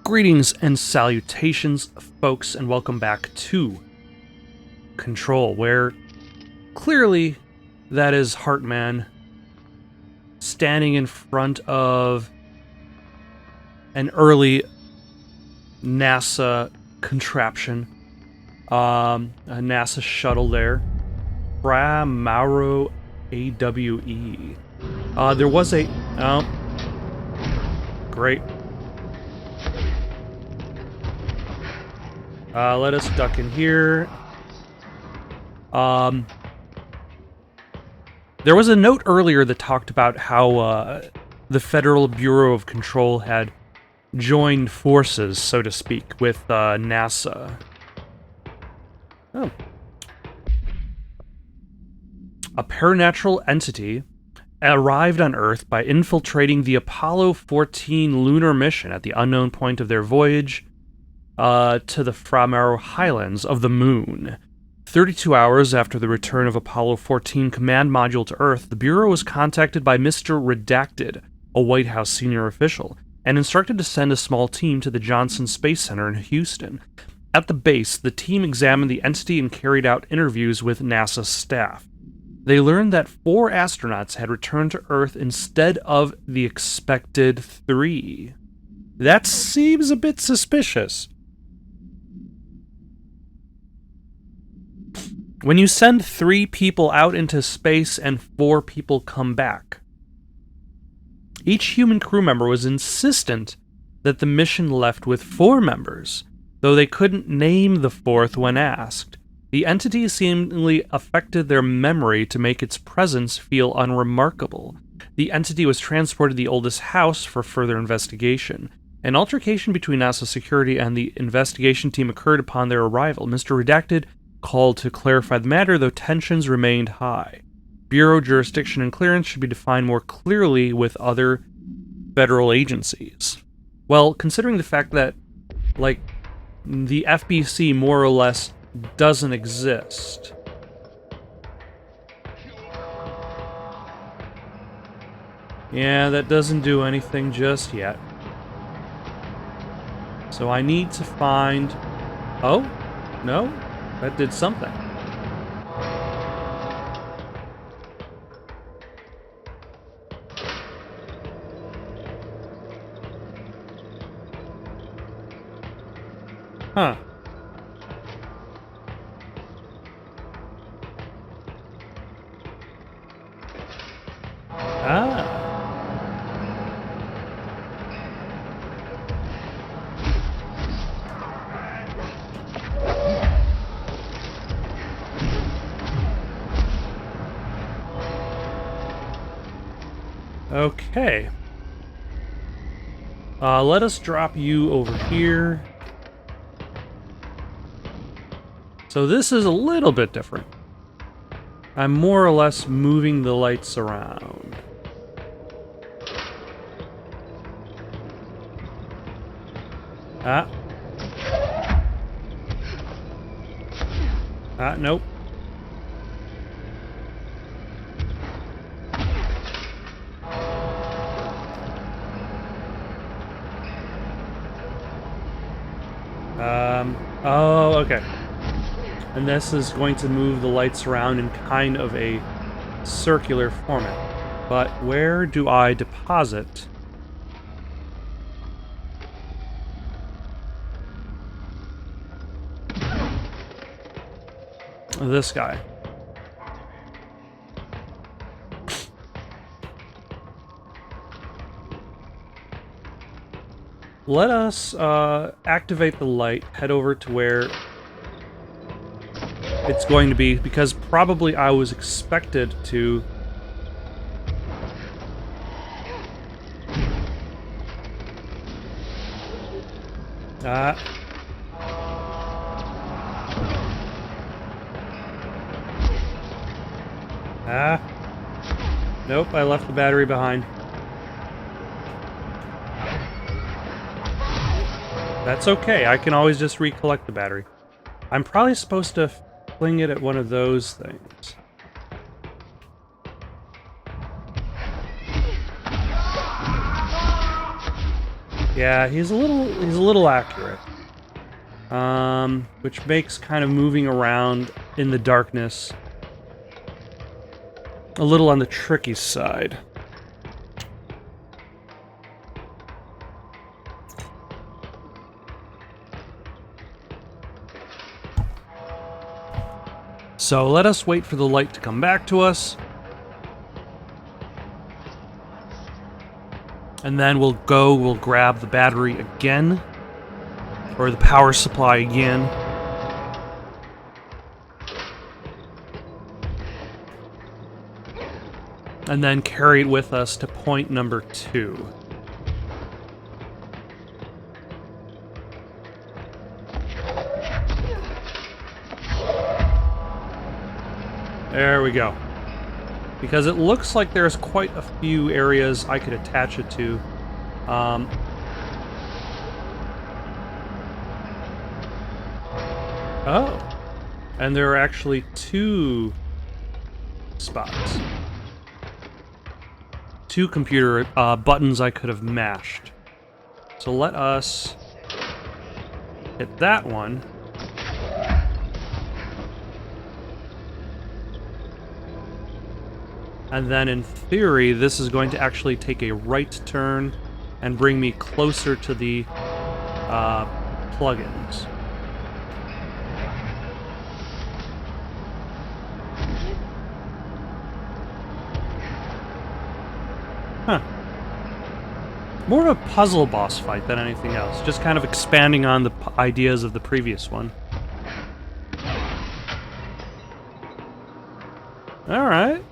Greetings and salutations, folks, and welcome back to Control, where clearly that is Heartman standing in front of an early NASA contraption, a NASA shuttle there, Fra Mauro AWE. There was a... Oh. Great. Let us duck in here. There was a note earlier that talked about how the Federal Bureau of Control had joined forces, so to speak, with NASA. Oh. A paranatural entity arrived on Earth by infiltrating the Apollo 14 lunar mission at the unknown point of their voyage to the Fra Mauro Highlands of the Moon. 32 hours after the return of Apollo 14 command module to Earth, the Bureau was contacted by Mr. Redacted, a White House senior official, and instructed to send a small team to the Johnson Space Center in Houston. At the base, the team examined the entity and carried out interviews with NASA staff. They learned that 4 astronauts had returned to Earth instead of the expected 3. That seems a bit suspicious. When you send 3 people out into space and 4 people come back, each human crew member was insistent that the mission left with 4 members, though they couldn't name the 4th when asked. The entity seemingly affected their memory to make its presence feel unremarkable. The entity was transported to the oldest house for further investigation. An altercation between NASA security and the investigation team occurred upon their arrival. Mr. Redacted called to clarify the matter, though tensions remained high. Bureau jurisdiction and clearance should be defined more clearly with other federal agencies. Well, considering the fact that, the FBC more or less doesn't exist. Yeah, that doesn't do anything just yet. So I need to find... Oh? No? That did something. Huh. Ah. Okay. Let us drop you over here. So this is a little bit different. I'm more or less moving the lights around. Nope. Oh, okay. And this is going to move the lights around in kind of a circular format. But where do I deposit this guy? Let us activate the light, head over to where it's going to be, because probably I was expected to... Nope, I left the battery behind. That's okay, I can always just recollect the battery. I'm probably supposed to fling it at one of those things. Yeah, he's a little accurate. Which makes kind of moving around in the darkness a little on the tricky side. So let us wait for the light to come back to us. And then we'll grab the battery again. Or the power supply again. And then carry it with us to point number 2. There we go. Because it looks like there's quite a few areas I could attach it to. Oh. And there are actually 2 spots. 2 computer buttons I could have mashed. So let us hit that one. And then, in theory, this is going to actually take a right turn and bring me closer to the plugins. Huh. More of a puzzle boss fight than anything else. Just kind of expanding on the ideas of the previous one. Alright.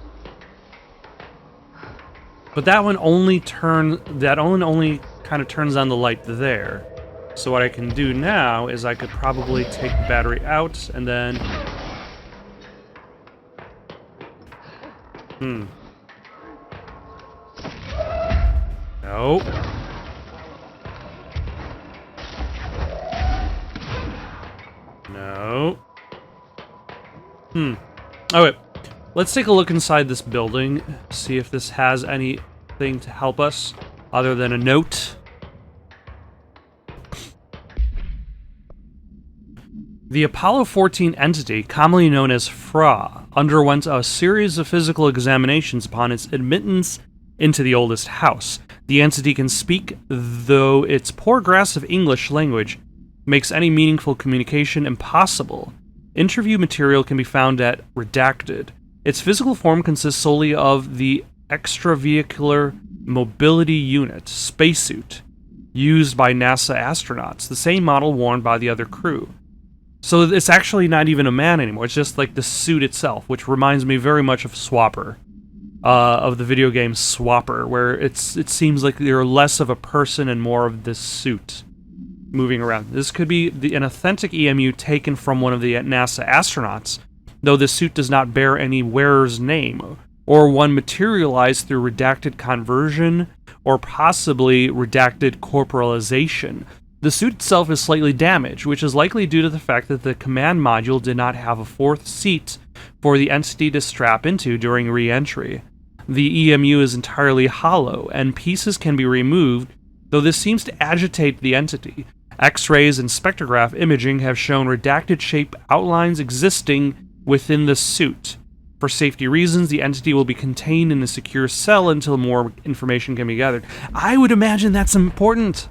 But that one only kind of turns on the light there. So what I can do now is I could probably take the battery out and then... Nope. No. Oh, wait. Let's take a look inside this building, see if this has anything to help us other than a note. The Apollo 14 entity, commonly known as FRA, underwent a series of physical examinations upon its admittance into the oldest house. The entity can speak, though its poor grasp of English language makes any meaningful communication impossible. Interview material can be found at Redacted. Its physical form consists solely of the extravehicular mobility unit, spacesuit, used by NASA astronauts, the same model worn by the other crew. So it's actually not even a man anymore, it's just like the suit itself, which reminds me very much of Swapper, of the video game Swapper, where it seems like you're less of a person and more of this suit moving around. This could be an authentic EMU taken from one of the NASA astronauts, though the suit does not bear any wearer's name, or one materialized through redacted conversion, or possibly redacted corporalization. The suit itself is slightly damaged, which is likely due to the fact that the command module did not have a 4th seat for the entity to strap into during re-entry. The EMU is entirely hollow, and pieces can be removed, though this seems to agitate the entity. X-rays and spectrograph imaging have shown redacted shape outlines existing within the suit. For safety reasons, the entity will be contained in a secure cell until more information can be gathered. I would imagine that's important.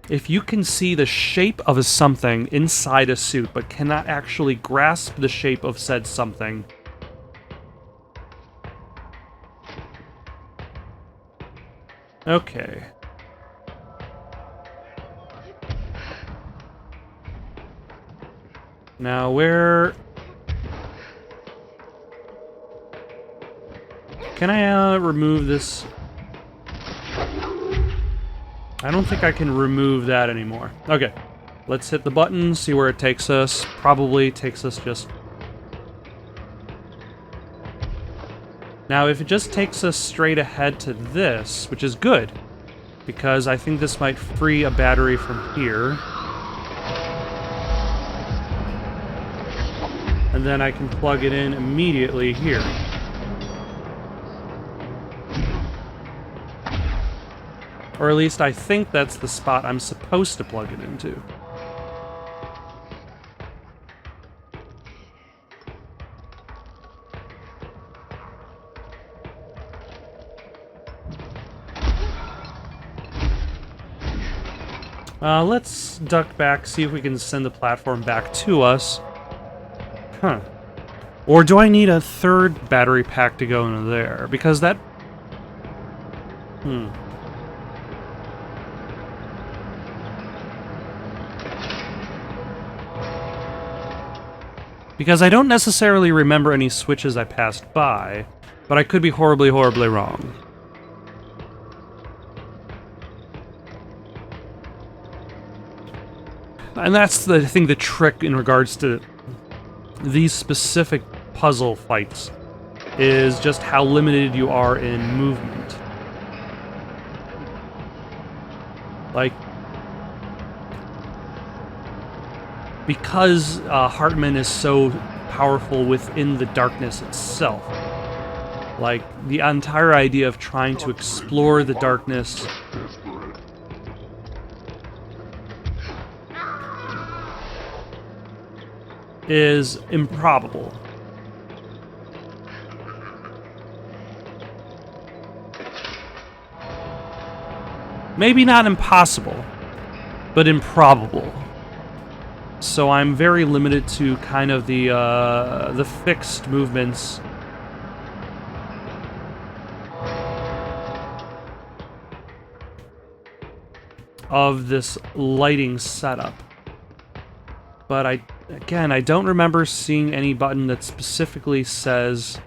If you can see the shape of a something inside a suit, but cannot actually grasp the shape of said something. Okay. Now where... Can I remove this? I don't think I can remove that anymore. Okay, let's hit the button, see where it takes us. Probably takes us just... Now, if it just takes us straight ahead to this, which is good, because I think this might free a battery from here. And then I can plug it in immediately here. Or at least I think that's the spot I'm supposed to plug it into. Let's duck back, see if we can send the platform back to us. Huh. Or do I need a third battery pack to go into there? Because that... Because I don't necessarily remember any switches I passed by, but I could be horribly, horribly wrong. And that's, I think, the trick in regards to these specific puzzle fights, is just how limited you are in movement. Like, because Hartman is so powerful within the darkness itself, like, the entire idea of trying to explore the darkness is improbable. Maybe not impossible, but improbable. So I'm very limited to kind of the fixed movements of this lighting setup. But I don't remember seeing any button that specifically says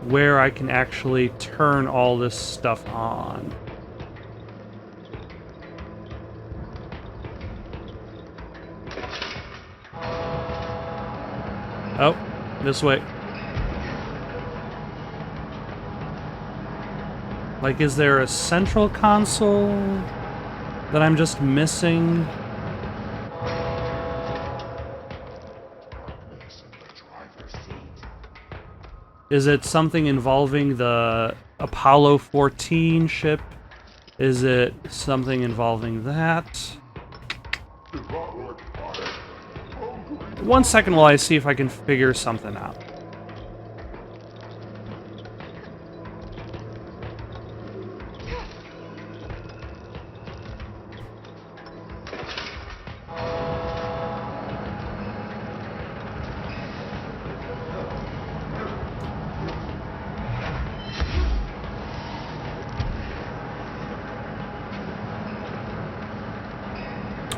where I can actually turn all this stuff on. Oh, this way. Like, is there a central console that I'm just missing? Is it something involving the Apollo 14 ship? Is it something involving that? 1 second while I see if I can figure something out.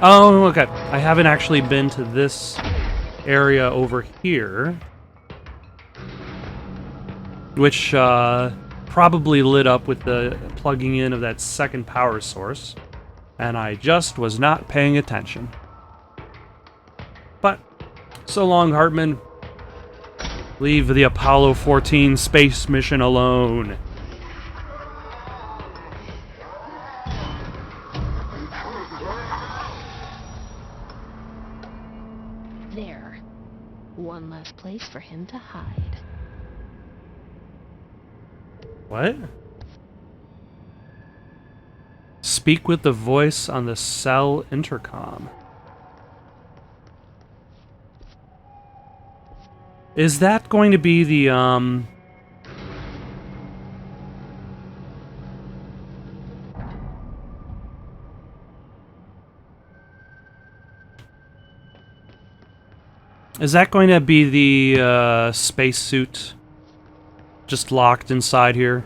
Oh, okay. I haven't actually been to this area over here, which probably lit up with the plugging in of that second power source, and I just was not paying attention. But, so long, Hartman. Leave the Apollo 14 space mission alone. There. One less place for him to hide. What? Speak with the voice on the cell intercom. Is that going to be the, Is that going to be the, spacesuit just locked inside here?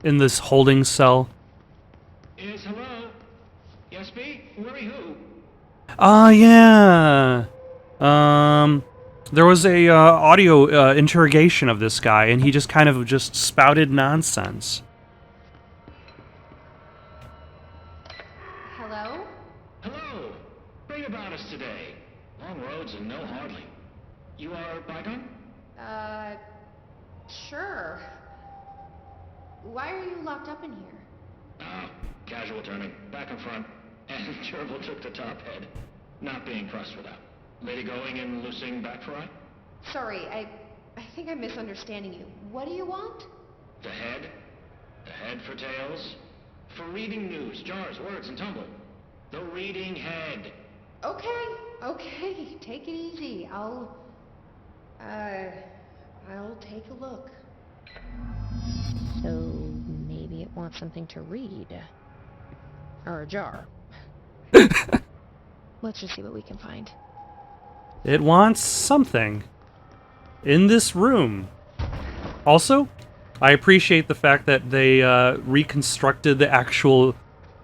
In this holding cell? Yes, hello? Yes, me? Where are you? Yeah. There was a audio interrogation of this guy, and he just kind of just spouted nonsense. Hello? Hello! Great about us today. Long roads and no hardly. You are Bygone? Sure. Why are you locked up in here? Ah, casual turning. Back and front. And Gerbil took the top head. Not being fussed with that. Lady going and loosing back for right? Sorry, I think I'm misunderstanding you. What do you want? The head? The head for tales? For reading news, jars, words, and tumble. The reading head. Okay, take it easy. I'll take a look. So maybe it wants something to read. Or a jar. Let's just see what we can find. It wants something in this room. Also, I appreciate the fact that they reconstructed the actual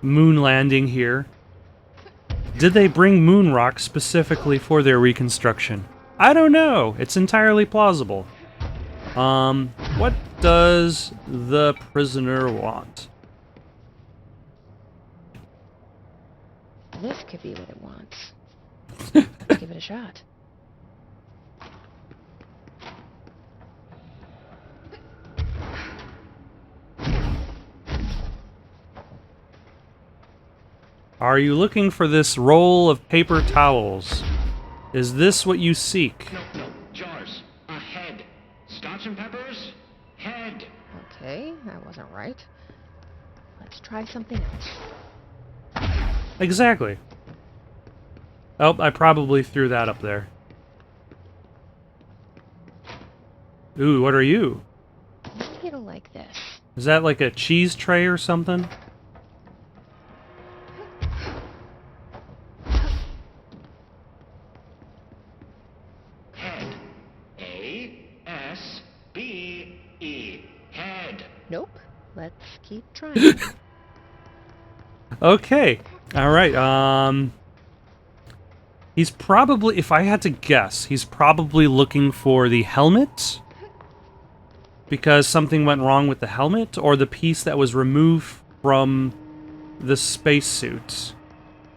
moon landing here. Did they bring moon rock specifically for their reconstruction? I don't know. It's entirely plausible. What does the prisoner want? This could be what it wants. Let's give it a shot. Are you looking for this roll of paper towels? Is this what you seek? No, jars. A head. Scotch and peppers? Head. Okay, that wasn't right. Let's try something else. Exactly. Oh, I probably threw that up there. Ooh, what are you? Maybe it'll like this. Is that like a cheese tray or something? Head. A-S-B-E. Head. Nope. Let's keep trying. Okay. Alright, he's probably, if I had to guess, he's probably looking for the helmet? Because something went wrong with the helmet? Or the piece that was removed from the spacesuit?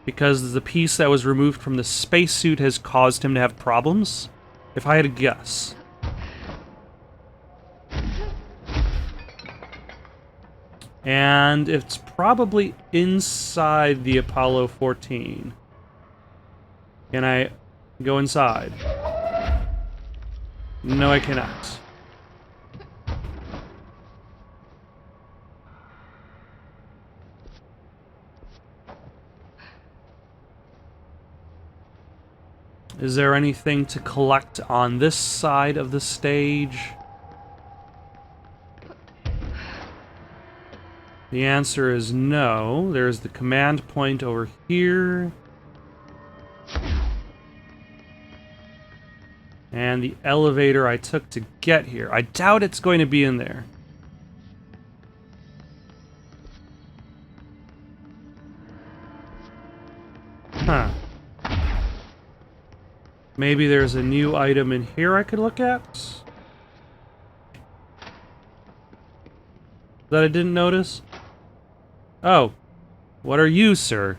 Because the piece that was removed from the spacesuit has caused him to have problems? If I had to guess. And it's probably inside the Apollo 14. Can I go inside? No, I cannot. Is there anything to collect on this side of the stage? The answer is no. There's the command point over here. And the elevator I took to get here. I doubt it's going to be in there. Huh. Maybe there's a new item in here I could look at? That I didn't notice? Oh. What are you, sir?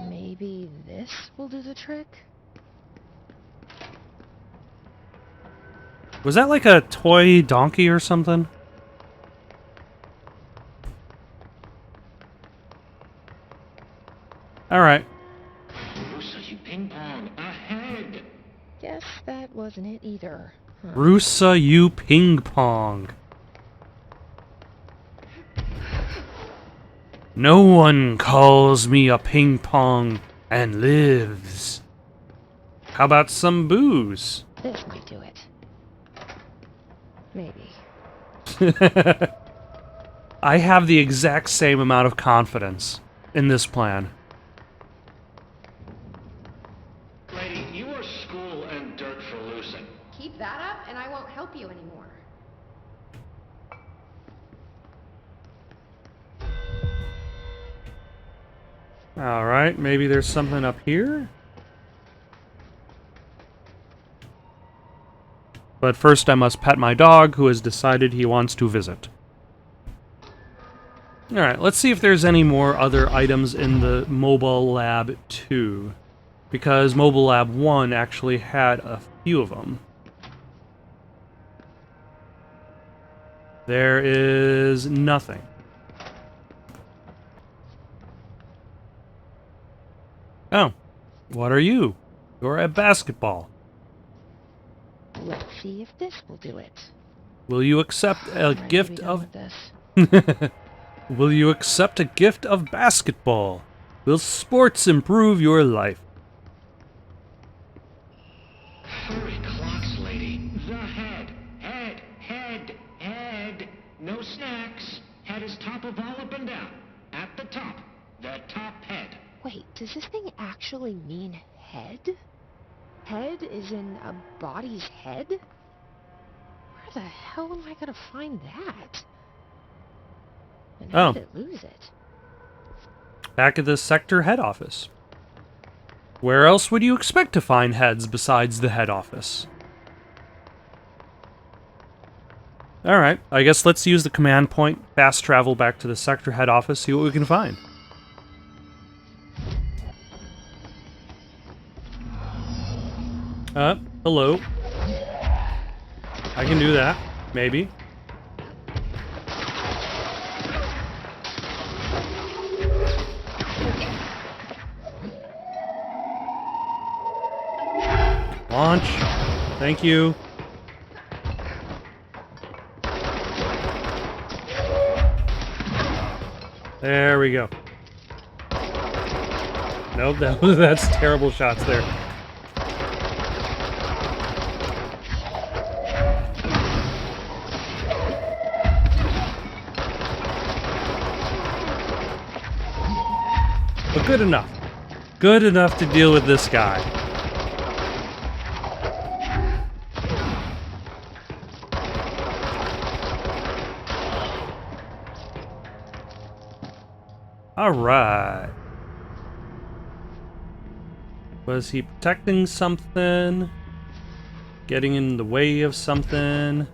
Maybe this will do the trick? Was that like a toy donkey or something? Alright. Rusa, you ping pong. A head. Guess that wasn't it either. Huh. Rusa, you ping pong. No one calls me a ping pong and lives. How about some booze? This might do it. Maybe. I have the exact same amount of confidence in this plan. Lady, you are school and dirt for loosing. Keep that up and I won't help you anymore. Alright, maybe there's something up here? But first I must pet my dog, who has decided he wants to visit. Alright, let's see if there's any more other items in the Mobile Lab 2. Because Mobile Lab 1 actually had a few of them. There is nothing. Oh. What are you? You're a basketball. Let's see if this will do it. Will you accept a I'm ready to gift be done of... with this. Will you accept a gift of basketball? Will sports improve your life? Furry clocks, lady. The head. Head. Head. Head. No snacks. Head is top of all up and down. At the top. The top head. Wait, does this thing actually mean head? Head is in a body's head? Where the hell am I gonna find that? And how did it lose it? Back at the sector head office. Where else would you expect to find heads besides the head office? Alright, I guess let's use the command point, fast travel back to the sector head office, see what we can find. Hello. I can do that, maybe. Launch. Thank you. There we go. Nope, that's terrible shots there. But good enough. Good enough to deal with this guy. Alright. Was he protecting something? Getting in the way of something?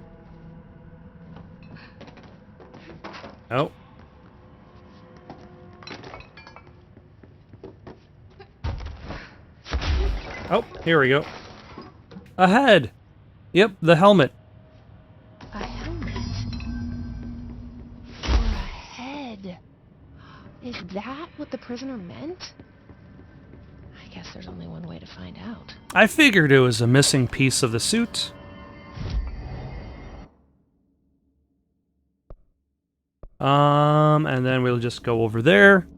Oh. Oh, here we go. A head! Yep, the helmet. A helmet? For a head. Is that what the prisoner meant? I guess there's only one way to find out. I figured it was a missing piece of the suit. And then we'll just go over there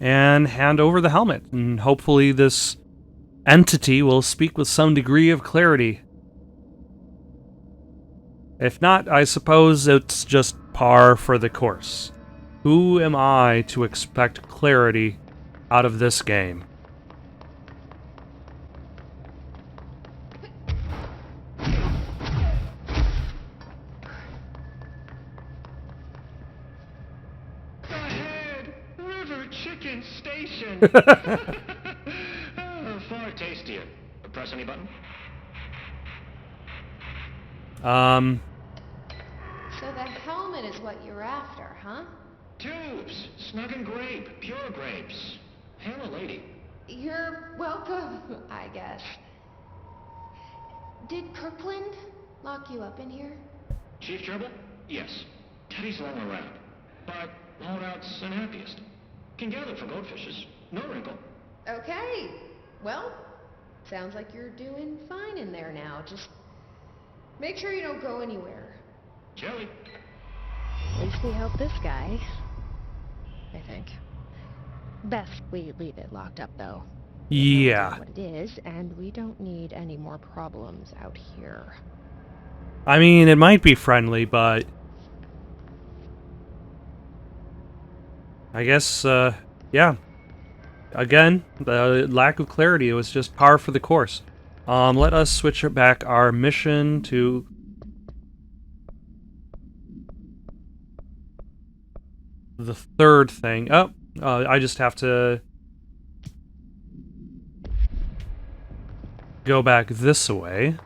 and hand over the helmet, and hopefully this entity will speak with some degree of clarity. If not, I suppose it's just par for the course. Who am I to expect clarity out of this game? The head. River Chicken Station. Oh, far tastier. Press any button? So the helmet is what you're after, huh? Tubes. Snug and grape. Pure grapes. Hail a lady. You're welcome, I guess. Did Kirkland lock you up in here? Chief Trouble? Yes. Teddy's long around. But holdout's unhappiest. Can gather for goldfishes. No wrinkle. Okay. Well, sounds like you're doing fine in there now. Just make sure you don't go anywhere. Jelly. At least we helped this guy. I think. Best we leave it locked up, though. Yeah. What it is, and we don't need any more problems out here. I mean, it might be friendly, but I guess, yeah. Again, the lack of clarity, it was just par for the course. Let us switch back our mission to the third thing. Oh, I just have to go back this way.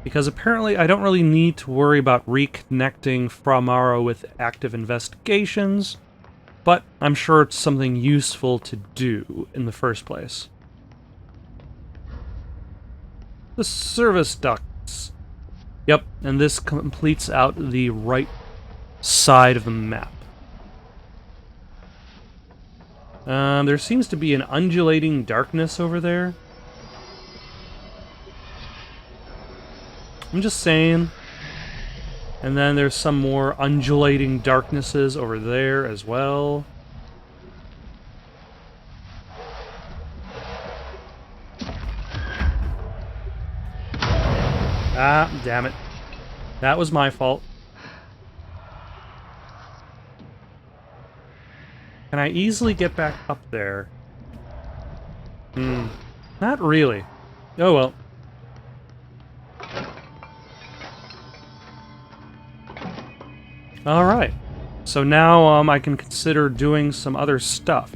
Because apparently I don't really need to worry about reconnecting Framara with active investigations, but I'm sure it's something useful to do in the first place. The service ducts. Yep, and this completes out the right side of the map. There seems to be an undulating darkness over there. I'm just saying. And then there's some more undulating darknesses over there as well. Ah, damn it. That was my fault. Can I easily get back up there? Not really. Oh well. Alright. So now I can consider doing some other stuff.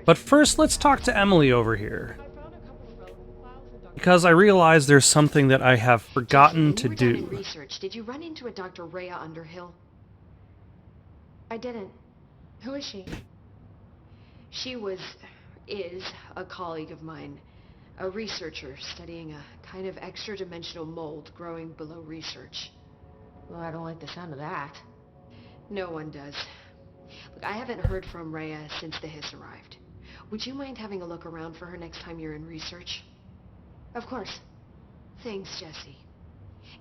But first, let's talk to Emily over here. Because I realize there's something that I have forgotten to When you were down do. in research, did you run into a Dr. Rhea Underhill? I didn't. Who is she? She is a colleague of mine. A researcher studying a kind of extra-dimensional mold growing below research. Well, I don't like the sound of that. No one does. Look, I haven't heard from Rhea since the Hiss arrived. Would you mind having a look around for her next time you're in research? Of course. Thanks, Jesse.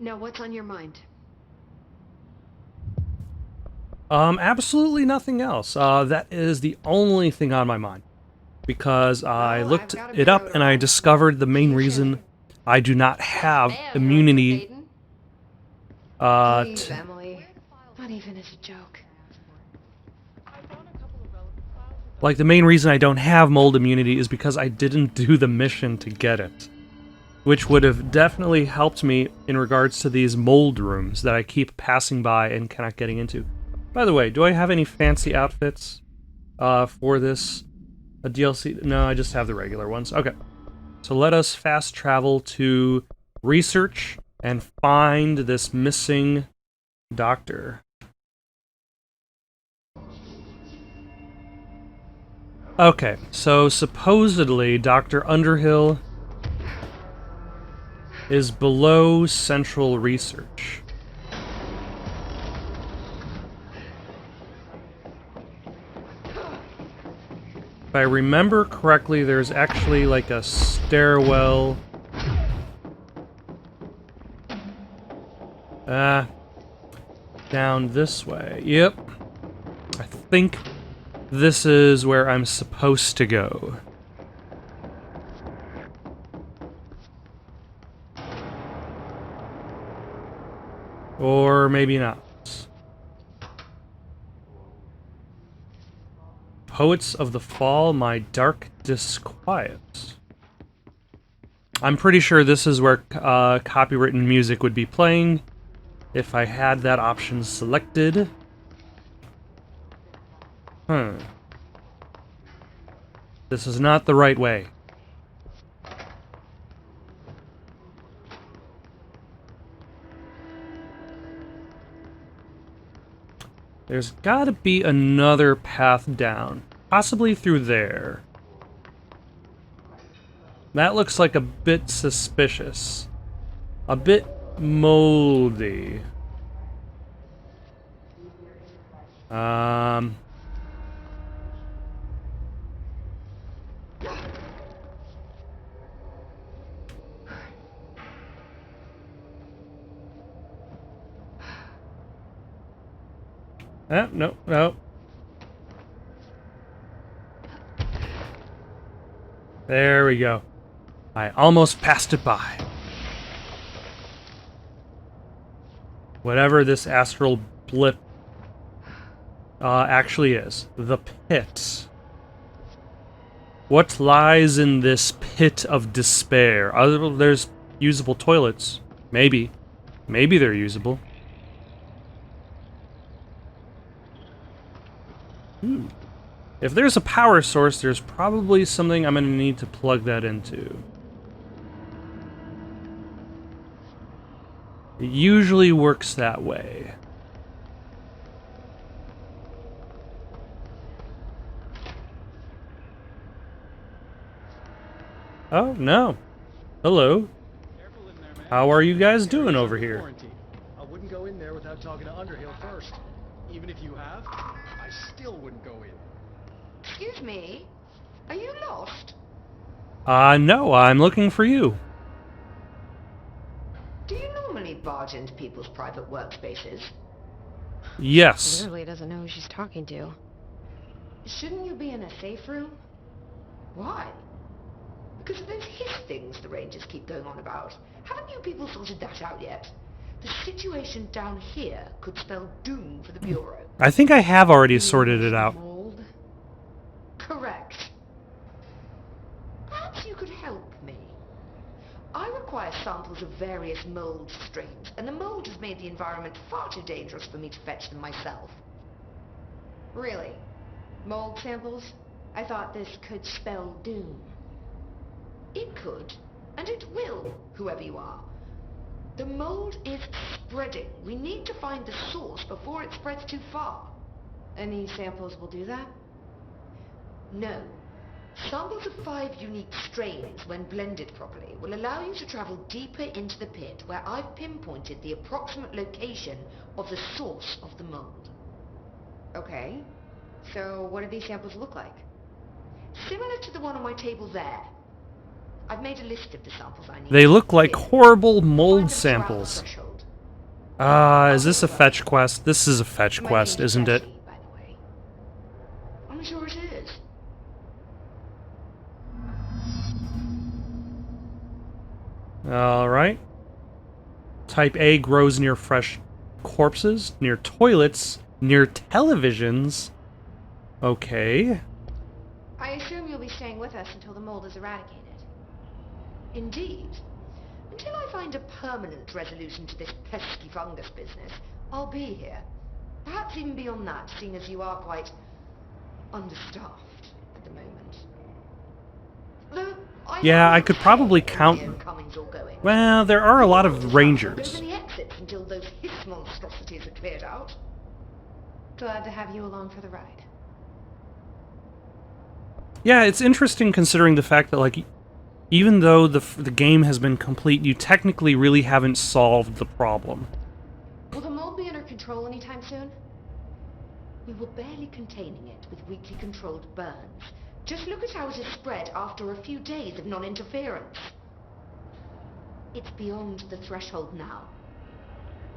Now, what's on your mind? Absolutely nothing else. That is the only thing on my mind. Because I Well, looked I've got a it up bureau and I to discovered the main You reason should. I do not have Man, immunity. Please, Emily. Not even as a joke. Like, the main reason I don't have mold immunity is because I didn't do the mission to get it. Which would have definitely helped me in regards to these mold rooms that I keep passing by and cannot getting into. By the way, do I have any fancy outfits for this DLC? No, I just have the regular ones. Okay. So let us fast travel to research and find this missing doctor. Okay, so supposedly Dr. Underhill is below Central Research. If I remember correctly, there's actually like a stairwell. Down this way. Yep. I think this is where I'm supposed to go. Or maybe not. Poets of the Fall, my dark disquiet. I'm pretty sure this is where copywritten music would be playing if I had that option selected. This is not the right way. There's gotta be another path down. Possibly through there. That looks like a bit suspicious. A bit moldy. No, no. There we go. I almost passed it by. Whatever this astral blip actually is. The pit. What lies in this pit of despair? There's usable toilets. Maybe. Maybe they're usable. If there's a power source, there's probably something I'm going to need to plug that into. It usually works that way. Oh, no. Hello. Careful in there, man. How are you guys doing Area's over under here? quarantine. I wouldn't go in there without talking to Underhill first. Even if you have, I still wouldn't go in. Excuse me? Are you lost? No, I'm looking for you. Do you normally barge into people's private workspaces? Yes. Literally doesn't know who she's talking to. Shouldn't you be in a safe room? Why? Because of those hiss things the Rangers keep going on about. Haven't you people sorted that out yet? The situation down here could spell doom for the Bureau. I think I have already sorted it out. Mold? Correct. Perhaps you could help me. I require samples of various mold strains, and the mold has made the environment far too dangerous for me to fetch them myself. Really? Mold samples? I thought this could spell doom. It could, and it will, whoever you are. The mold is spreading. We need to find the source before it spreads too far. Any samples will do that? No. Samples of 5 unique strains, when blended properly, will allow you to travel deeper into the pit, where I've pinpointed the approximate location of the source of the mold. Okay. So what do these samples look like? Similar to the one on my table there. I've made a list of the samples I need. They look like Here. horrible Find mold them throughout the samples. threshold. Is this a fetch quest? This is a fetch My quest, name's isn't it? Jessie, by the way. I'm sure it is. Alright. Type A grows near fresh corpses, near toilets, near televisions. Okay. I assume you'll be staying with us until the mold is eradicated. Indeed. Until I find a permanent resolution to this pesky fungus business, I'll be here. Perhaps even beyond that, seeing as you are quite understaffed at the moment. Though, Yeah, I could probably count... Comings or goings. Well, there are a lot of Open rangers. the exits until those hiss monstrosities are cleared out. Glad to have you along for the ride. Yeah, it's interesting considering the fact that, like, even though the game has been complete, you technically really haven't solved the problem. Will the mold be under control anytime soon? We were barely containing it with weakly controlled burns. Just look at how it has spread after a few days of non-interference. It's beyond the threshold now.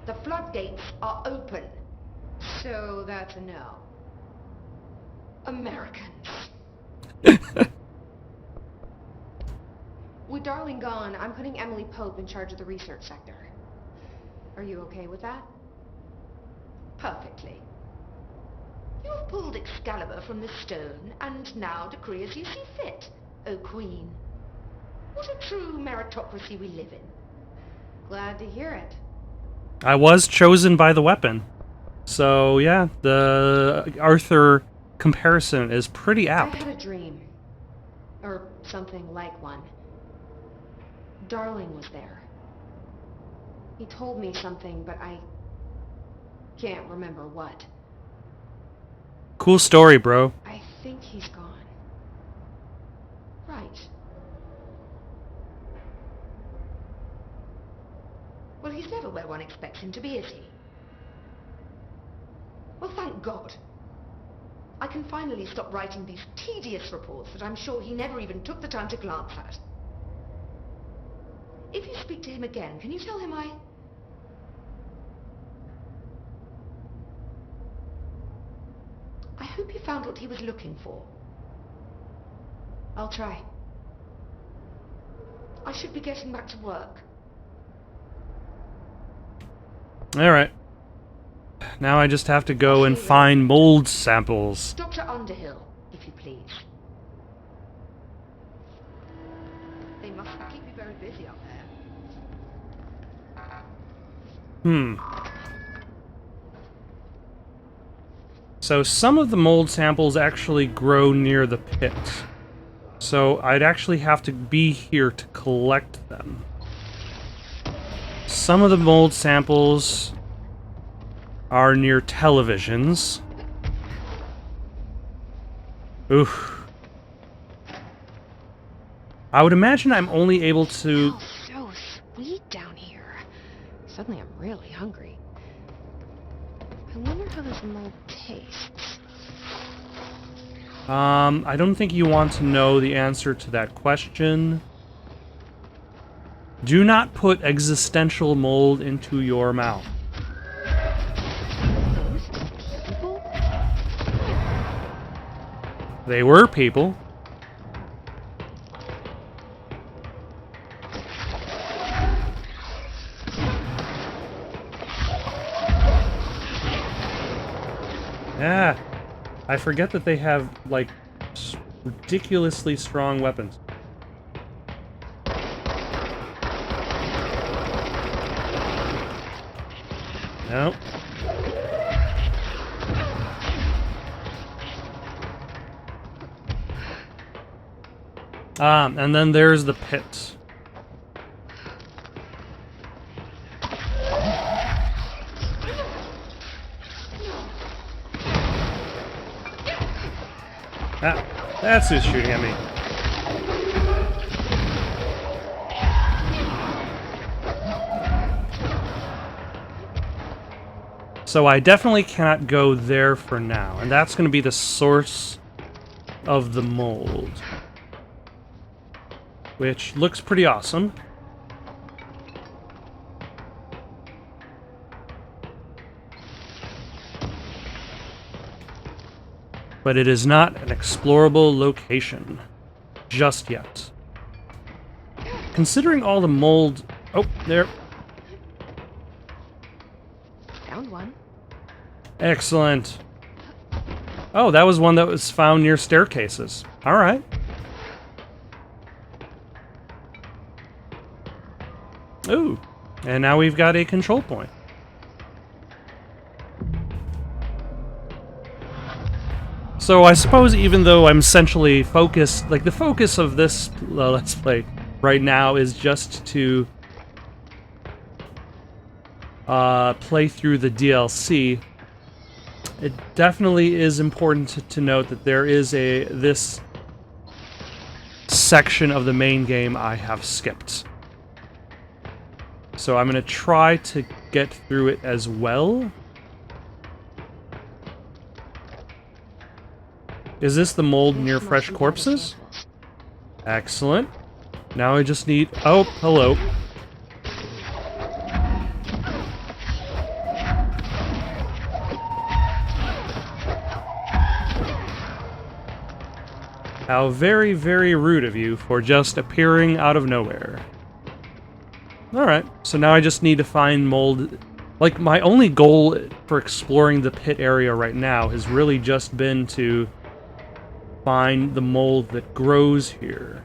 The floodgates are open. So that's a no. Americans. With Darling gone, I'm putting Emily Pope in charge of the research sector. Are you okay with that? Perfectly. You have pulled Excalibur from the stone, and now decree as you see fit, O Queen. What a true meritocracy we live in. Glad to hear it. I was chosen by the weapon. So, yeah, the Arthur comparison is pretty I apt. had a dream. Or something like one. Darling was there. He told me something, but I can't remember what. Cool story, bro. I think he's gone. Right. Well, he's never where one expects him to be, is he? Well, thank God. I can finally stop writing these tedious reports that I'm sure he never even took the time to glance at. If you speak to him again, can you tell him I hope he found what he was looking for. I'll try. I should be getting back to work. Alright. Now I just have to go and find mold samples. Dr. Underhill, if you please. They must keep you very busy up there. So some of the mold samples actually grow near the pit. So I'd actually have to be here to collect them. Some of the mold samples are near televisions. Oof. I would imagine I'm only able to... Oh, so sweet down here. Suddenly I'm really hungry. I wonder how this mold tastes. I don't think you want to know the answer to that question. Do not put existential mold into your mouth. Those people? They were people. Yeah, I forget that they have, like, ridiculously strong weapons. Nope. And then there's the pit. That's who's shooting at me. So I definitely cannot go there for now, and that's going to be the source of the mold. Which looks pretty awesome. But it is not an explorable location just yet. Considering all the mold... Oh, there. Found one. Excellent. Oh, that was one that was found near staircases. All right. Ooh, and now we've got a control point. So I suppose even though I'm essentially focused, like the focus of this Let's Play right now is just to play through the DLC, it definitely is important to note that there is this section of the main game I have skipped. So I'm going to try to get through it as well. Is this the mold near fresh corpses? Excellent. Now I just need... Oh, hello. How very, very rude of you for just appearing out of nowhere. Alright, so now I just need to find mold... Like, my only goal for exploring the pit area right now has really just been to find the mold that grows here.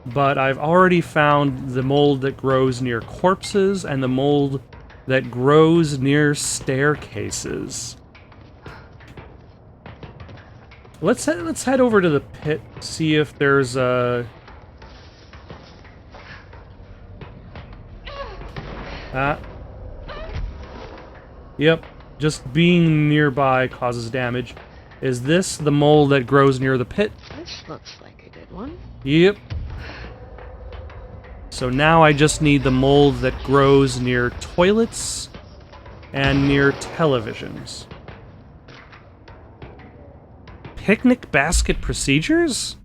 But I've already found the mold that grows near corpses and the mold that grows near staircases. Let's head over to the pit, see if there's a... Yep, just being nearby causes damage. Is this the mold that grows near the pit? This looks like a good one. Yep. So now I just need the mold that grows near toilets and near televisions. Picnic basket procedures?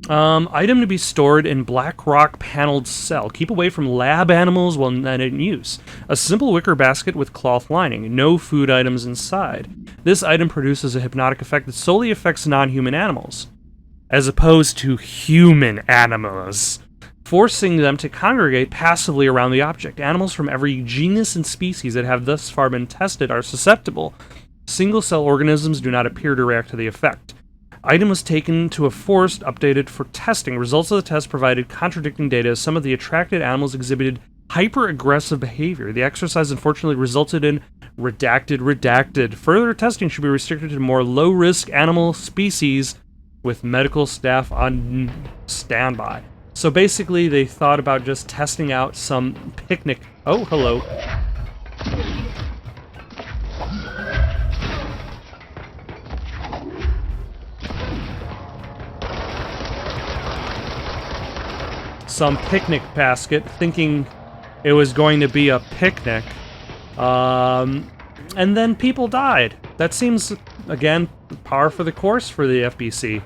Item to be stored in black rock paneled cell. Keep away from lab animals while not in use. A simple wicker basket with cloth lining. No food items inside. This item produces a hypnotic effect that solely affects non-human animals, as opposed to human animals, forcing them to congregate passively around the object. Animals from every genus and species that have thus far been tested are susceptible. Single-cell organisms do not appear to react to the effect. Item was taken to a forest, updated for testing. Results of the test provided contradicting data as some of the attracted animals exhibited hyper-aggressive behavior. The exercise unfortunately resulted in redacted. Further testing should be restricted to more low-risk animal species with medical staff on standby. So basically, they thought about just testing out some picnic... Oh, hello. some picnic basket, thinking it was going to be a picnic. And then people died. That seems, again, par for the course for the FBC.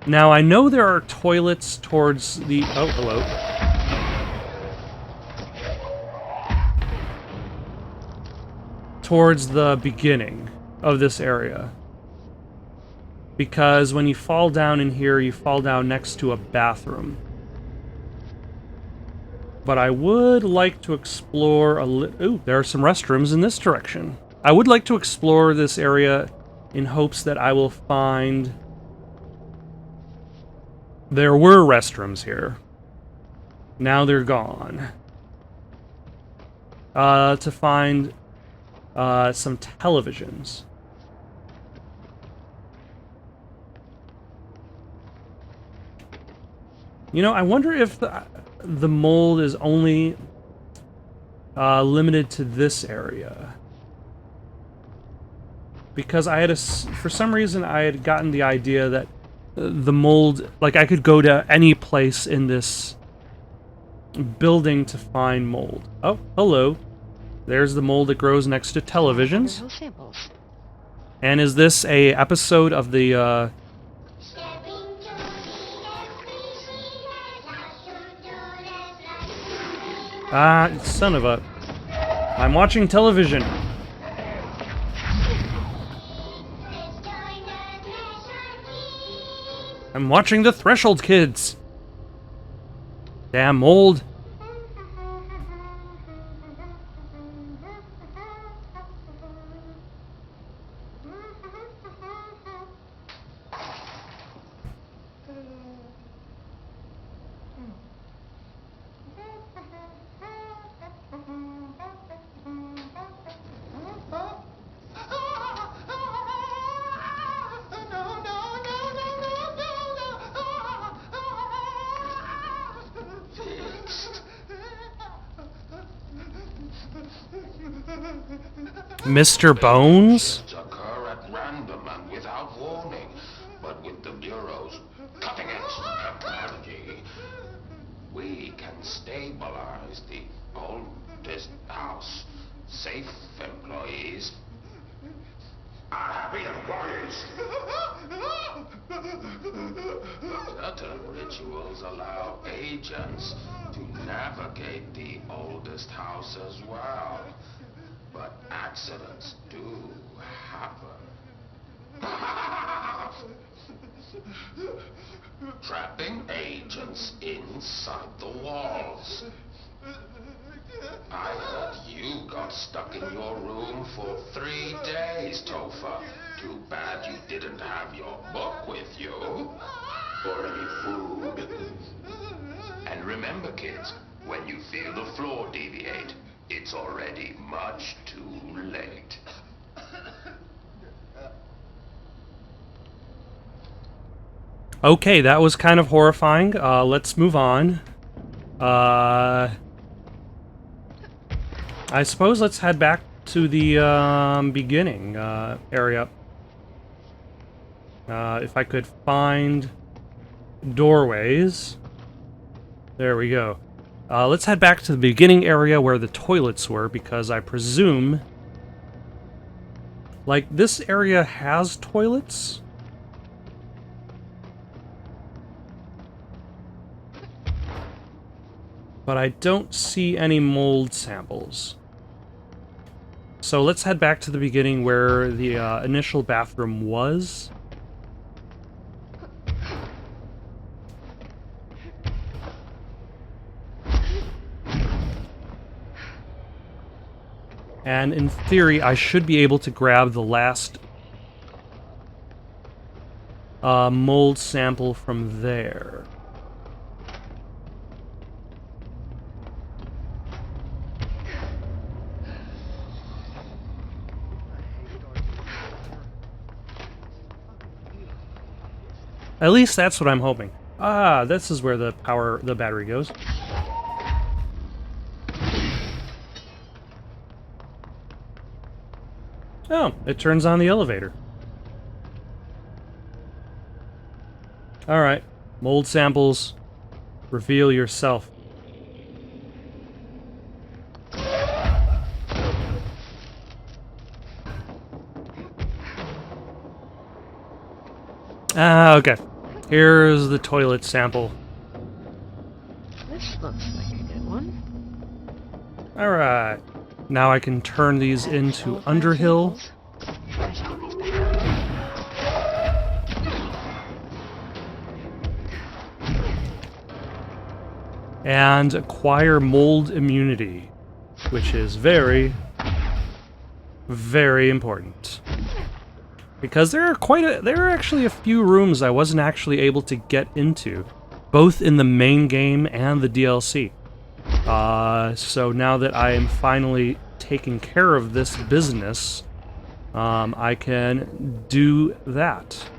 Now, I know there are toilets towards the... Oh, hello. Towards the beginning of this area. Because when you fall down in here, you fall down next to a bathroom. But I would like to explore a ooh, there are some restrooms in this direction. I would like to explore this area in hopes that I will find... There were restrooms here. Now they're gone. To find some televisions. You know, I wonder if the mold is only limited to this area. Because I had for some reason I had gotten the idea that the mold, like I could go to any place in this building to find mold. Oh, hello. There's the mold that grows next to televisions. And is this a episode of the son of a... I'm watching television. I'm watching the Threshold Kids. Damn mold. Mr. Bones? Occur at random and without warning, but with the Bureau's cutting-edge technology, we can stabilize the oldest house. Safe employees are happy employees. Certain rituals allow agents to navigate the oldest house as well. But accidents do happen. Trapping agents inside the walls. I heard you got stuck in your room for 3 days, Topher. Too bad you didn't have your book with you. Or any food. And remember, kids, when you feel the floor deviate, it's already much too late. Okay, that was kind of horrifying. Let's move on. I suppose let's head back to the beginning area. If I could find doorways. There we go. Let's head back to the beginning area where the toilets were, because I presume... Like, this area has toilets? But I don't see any mold samples. So let's head back to the beginning where the initial bathroom was. And in theory, I should be able to grab the last mold sample from there. At least that's what I'm hoping. Ah, this is where the battery goes. Oh, it turns on the elevator. Alright. Mold samples. Reveal yourself. Ah, okay. Here's the toilet sample. This looks like a good one. Alright. Now I can turn these into Underhill. I should give these back. And acquire mold immunity, which is very, very important. Because there are actually a few rooms I wasn't actually able to get into, both in the main game and the DLC. So now that I am finally taking care of this business, I can do that.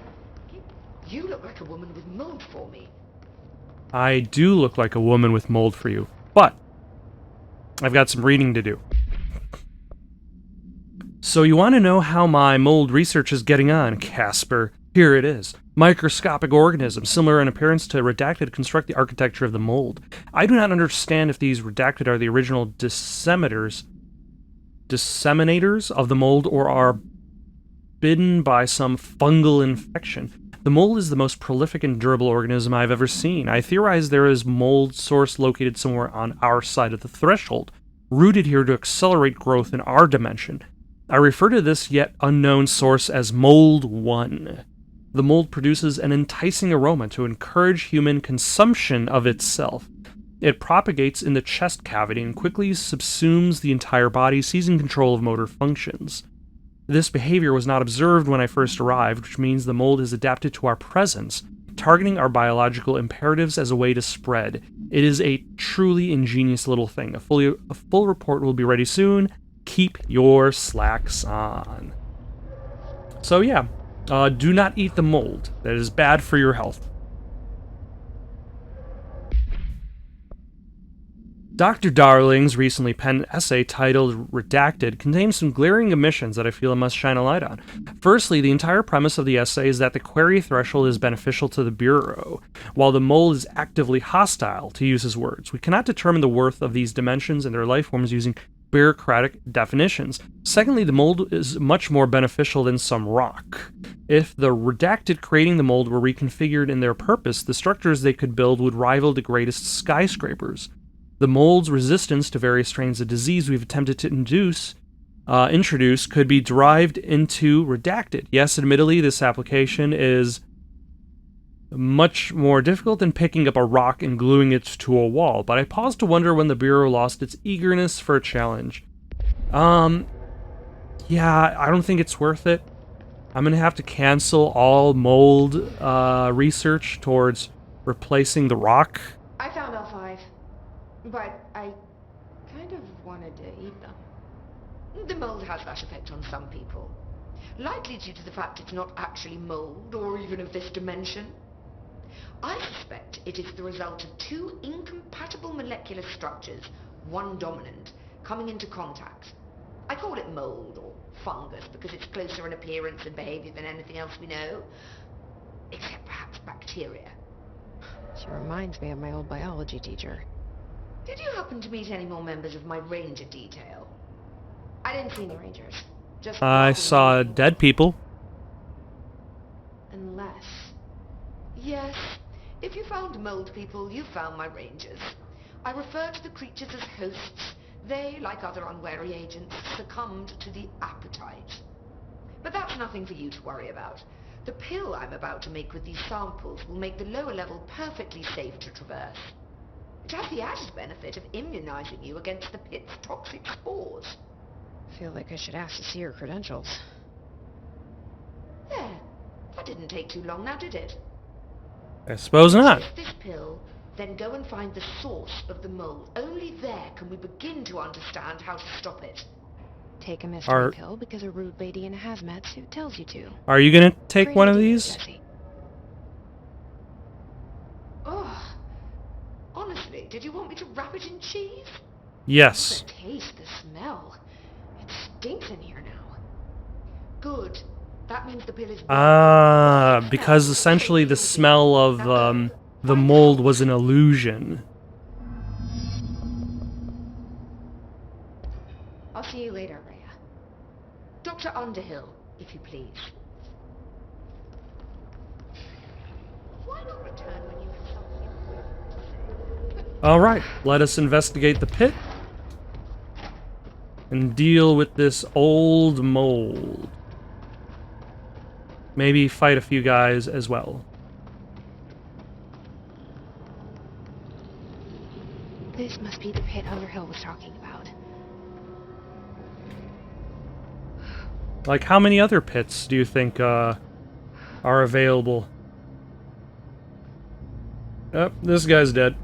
You look like a woman with mold for me. I do look like a woman with mold for you, but I've got some reading to do. So you want to know how my mold research is getting on, Casper? Here it is. Microscopic organisms, similar in appearance to redacted, construct the architecture of the mold. I do not understand if these redacted are the original disseminators of the mold or are bitten by some fungal infection. The mold is the most prolific and durable organism I've ever seen. I theorize there is mold source located somewhere on our side of the threshold, rooted here to accelerate growth in our dimension. I refer to this yet unknown source as Mold 1. The mold produces an enticing aroma to encourage human consumption of itself. It propagates in the chest cavity and quickly subsumes the entire body, seizing control of motor functions. This behavior was not observed when I first arrived, which means the mold has adapted to our presence, targeting our biological imperatives as a way to spread. It is a truly ingenious little thing. A full report will be ready soon. Keep your slacks on. So yeah, do not eat the mold. That is bad for your health. Dr. Darling's recently penned essay titled Redacted contains some glaring omissions that I feel I must shine a light on. Firstly, the entire premise of the essay is that the query threshold is beneficial to the Bureau, while the mold is actively hostile, to use his words. We cannot determine the worth of these dimensions and their life forms using bureaucratic definitions. Secondly, the mold is much more beneficial than some rock. If the redacted creating the mold were reconfigured in their purpose, the structures they could build would rival the greatest skyscrapers. The mold's resistance to various strains of disease we've attempted to introduce could be derived into redacted. Yes, admittedly, this application is much more difficult than picking up a rock and gluing it to a wall, but I pause to wonder when the Bureau lost its eagerness for a challenge. Yeah, I don't think it's worth it. I'm gonna have to cancel all mold research towards replacing the rock. I found all 5, but I kind of wanted to eat them. The mold has that effect on some people, likely due to the fact it's not actually mold or even of this dimension. I suspect it is the result of 2 incompatible molecular structures, one dominant, coming into contact. I call it mold or fungus because it's closer in appearance and behavior than anything else we know, except perhaps bacteria. She reminds me of my old biology teacher. Did you happen to meet any more members of my ranger detail? I didn't see any rangers. Just I saw dead people. Unless... Yes, if you found mold people, you found my rangers. I refer to the creatures as hosts. They, like other unwary agents, succumbed to the appetite. But that's nothing for you to worry about. The pill I'm about to make with these samples will make the lower level perfectly safe to traverse. It has the added benefit of immunizing you against the pit's toxic spores. Feel like I should ask to see her credentials. There. That didn't take too long now, did it? I suppose not. Take this pill, then go and find the source of the mold. Only there can we begin to understand how to stop it. Take a mystery pill because a rude lady in a hazmat suit tells you to. Are you gonna take Great one of idea, these? Jesse. Oh, honestly, did you want me to wrap it in cheese? Yes. The taste, the smell. It stinks in here now. Good. That means the pill is... Ah, because essentially the smell of the mold was an illusion. I'll see you later, Rhea. Dr. Underhill, if you please. Why not return when you have something important to say? Alright, let us investigate the pit and deal with this old mold. Maybe fight a few guys as well. This must be the pit Underhill was talking about. Like, how many other pits do you think are available? Oh, this guy's dead.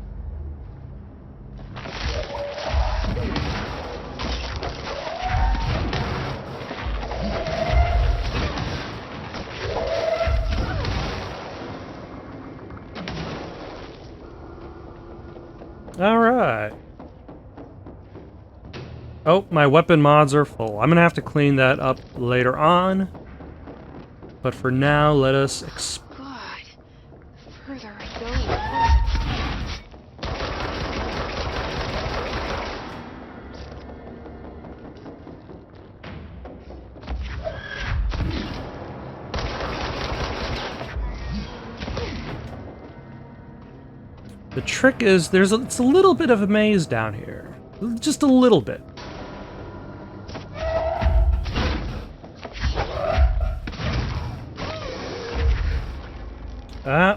Alright. Oh, my weapon mods are full. I'm gonna have to clean that up later on. But for now, let us God, the further I go, the worse The trick is it's a little bit of a maze down here. Just a little bit. Ah.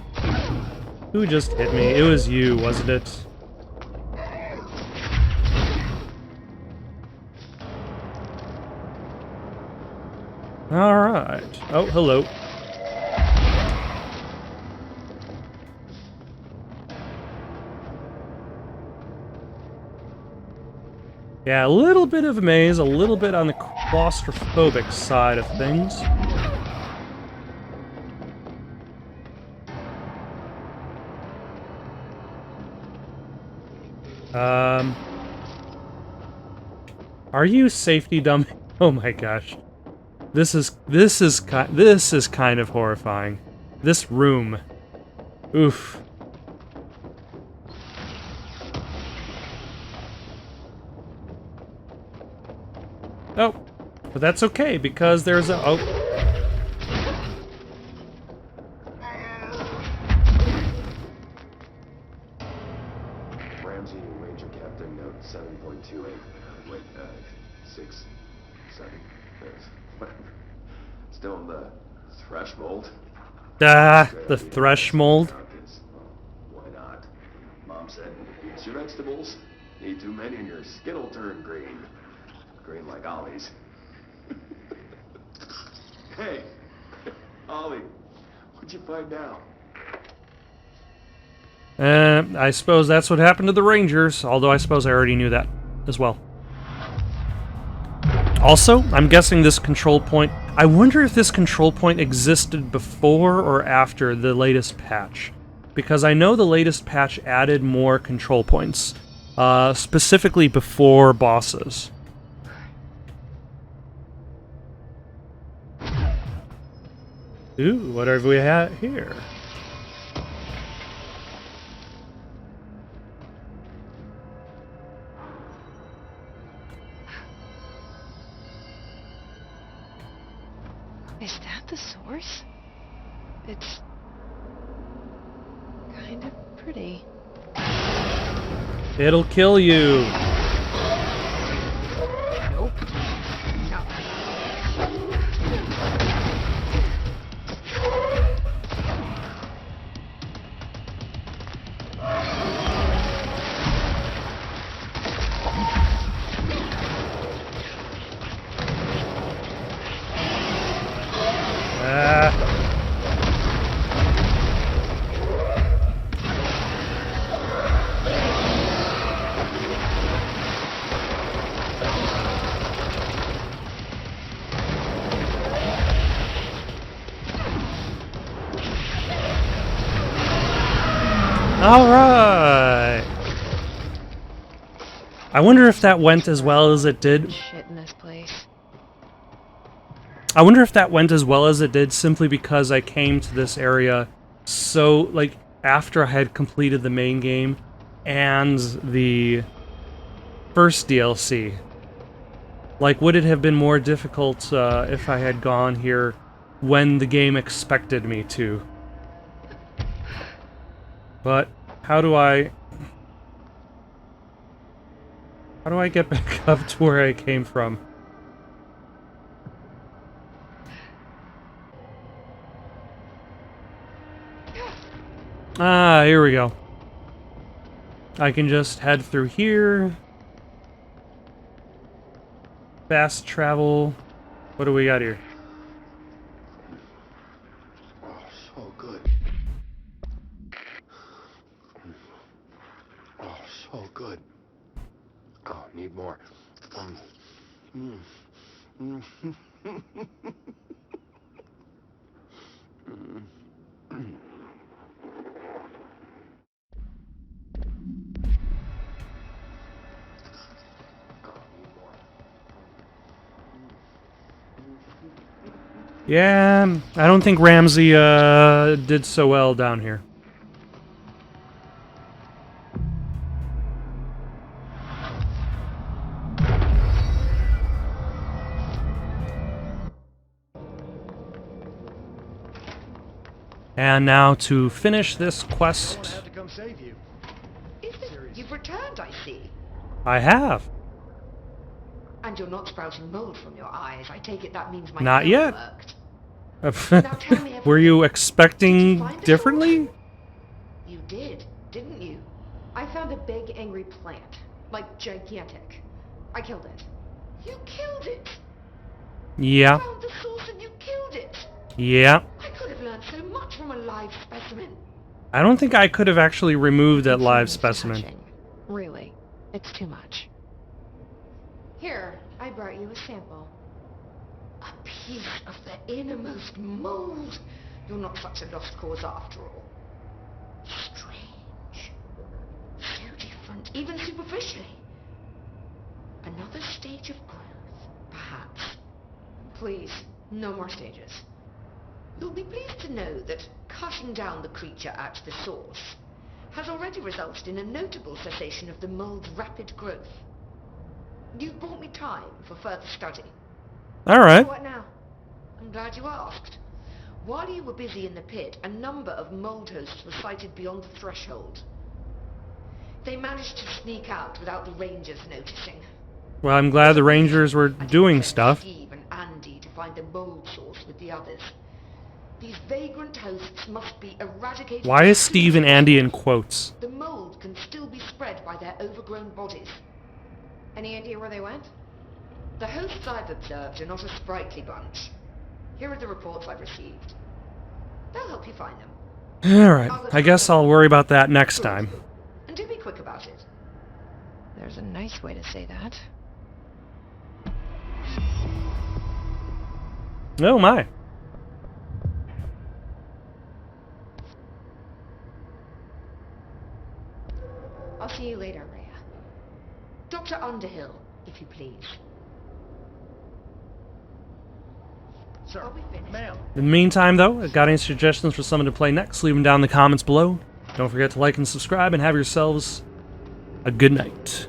Who just hit me? It was you, wasn't it? Alright. Oh, hello. Yeah, a little bit of a maze, a little bit on the claustrophobic side of things. Are you safety dummy? Oh my gosh. This is kind of horrifying. This room. Oof. Oh, but that's okay because there's a Ramsey, Ranger Captain, note 7.28. Wait, 6, 7, whatever. Still in the threshold. the thresh mold. Why not? Mom said, eat your vegetables. Eat too many and your skin will turn green. Green like Ollie's. Hey, Ollie, what'd you find out? I suppose that's what happened to the Rangers, although I suppose I already knew that as well. Also, I'm guessing this control point... I wonder if this control point existed before or after the latest patch. Because I know the latest patch added more control points. Specifically before bosses. Ooh, what have we had here? Is that the source? It's kind of pretty. It'll kill you. Nope. No. Alright. I wonder if that went as well as it did. Shit in this place. I wonder if that went as well as it did simply because I came to this area so, like, after I had completed the main game and the first DLC. Like, would it have been more difficult if I had gone here when the game expected me to? But how do I get back up to where I came from? Ah, here we go. I can just head through here. Fast travel. What do we got here? Oh, so good. Oh, so good. Oh, need more. Yeah, I don't think Ramsey did so well down here. And now to finish this I quest, have to come save you. You've returned, I see. I have. And you're not sprouting mold from your eyes. I take it that means my Not pill yet. worked. Now tell me Were you everything. Did you expecting find the differently? source? You did, didn't you? I found a big angry plant. Like gigantic. I killed it. You killed it! Yeah. You found the source and you killed it! Yeah. I could have learned so much from a live specimen. I don't think I could have actually removed that live It's specimen. touching. Really, it's too much. Here, I brought you a sample. A piece of the innermost mold. You're not such a lost cause after all. Strange. So different, even superficially. Another stage of growth, perhaps. Please, no more stages. You'll be pleased to know that cutting down the creature at the source has already resulted in a notable cessation of the mold's rapid growth. You've bought me time for further study. All right. What now? I'm glad you asked. While you were busy in the pit, a number of mold hosts were sighted beyond the threshold. They managed to sneak out without the rangers noticing. Well, I'm glad the Rangers were I doing sent stuff. Steve and Andy to find the mold source with the others. These vagrant hosts must be eradicated. Why is Steve and Andy in quotes? The mold can still be spread by their overgrown bodies. Any idea where they went? The hosts I've observed are not a sprightly bunch. Here are the reports I've received. They'll help you find them. All right. I guess I'll worry about that next time. And do be quick about it. There's a nice way to say that. Oh my. I'll see you later, Rhea. Dr. Underhill, if you please. Sir, Are we finished? ma'am. In the meantime, though, if got any suggestions for someone to play next, leave them down in the comments below. Don't forget to like and subscribe, and have yourselves a good night.